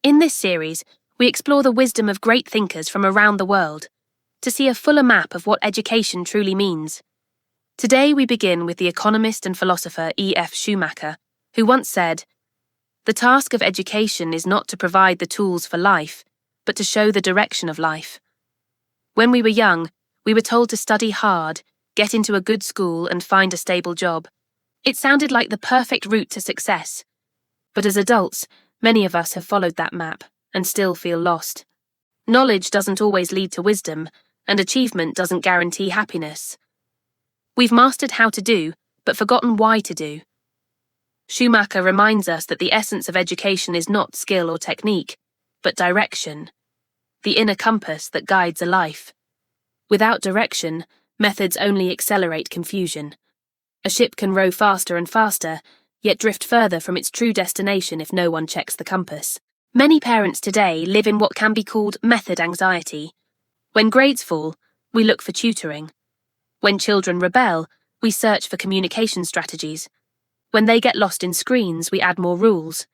In this series, we explore the wisdom of great thinkers from around the world to see a fuller map of what education truly means. Today we begin with the economist and philosopher E.F. Schumacher, who once said, "The task of education is not to provide the tools for life, but to show the direction of life." When we were young, we were told to study hard, get into a good school and find a stable job. It sounded like the perfect route to success. But as adults, many of us have followed that map and still feel lost. Knowledge doesn't always lead to wisdom, and achievement doesn't guarantee happiness. We've mastered how to do, but forgotten why to do. Schumacher reminds us that the essence of education is not skill or technique, but direction, the inner compass that guides a life. Without direction, methods only accelerate confusion. A ship can row faster and faster, yet drift further from its true destination if no one checks the compass. Many parents today live in what can be called method anxiety. When grades fall, we look for tutoring. When children rebel, we search for communication strategies. When they get lost in screens, we add more rules.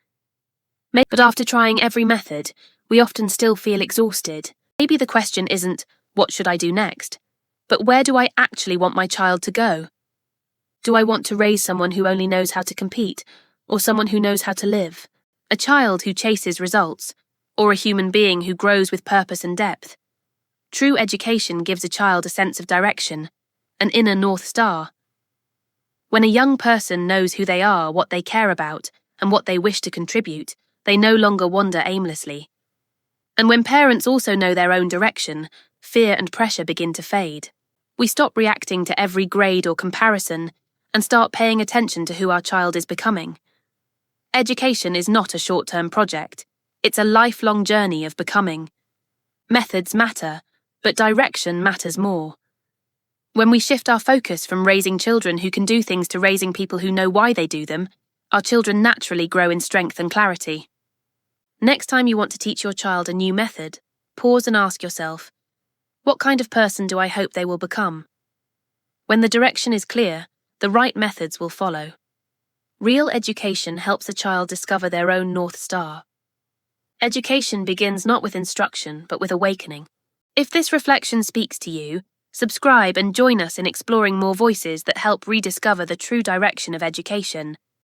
But after trying every method, we often still feel exhausted. Maybe the question isn't, what should I do next? But where do I actually want my child to go? Do I want to raise someone who only knows how to compete, or someone who knows how to live? A child who chases results, or a human being who grows with purpose and depth? True education gives a child a sense of direction, an inner North Star. When a young person knows who they are, what they care about, and what they wish to contribute, they no longer wander aimlessly. And when parents also know their own direction, fear and pressure begin to fade. We stop reacting to every grade or comparison and start paying attention to who our child is becoming. Education is not a short-term project. It's a lifelong journey of becoming. Methods matter, but direction matters more. When we shift our focus from raising children who can do things to raising people who know why they do them, our children naturally grow in strength and clarity. Next time you want to teach your child a new method, pause and ask yourself, what kind of person do I hope they will become? When the direction is clear, the right methods will follow. Real education helps a child discover their own North Star. Education begins not with instruction, but with awakening. If this reflection speaks to you, subscribe and join us in exploring more voices that help rediscover the true direction of education.